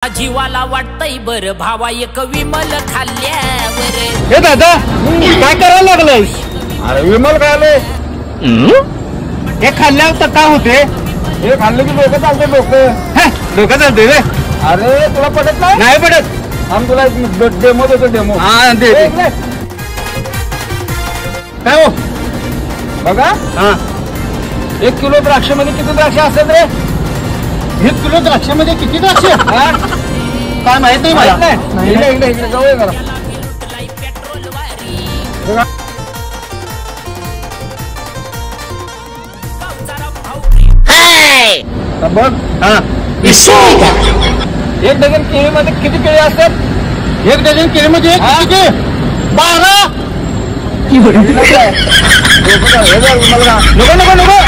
जीवाला वाटतंय बर भावा एक विमल खाल्ल्यावर। हे दादा काय करायला लागलाय? अरे विमल खायले हे खाल्ल्यावर तर काय होते? हे खाल्ले की डोकं चालते डोकं चालते रे। अरे तुला पटत नाही? नाही पडत। आम तुला डेमो देतो डेमो। हा दे काय हो बघा हा 1 किलो द्राक्ष मध्ये किती द्राक्ष असतात रे? 1 किलो द्राक्षामध्ये किती द्राक्ष? काय माहित नाही मला। इकडे जवळ करा बघा बघ हा 1 डझन केळीमध्ये किती केळी असतात? 1 डझन केळीमध्ये किती? 12। नको नको नको नको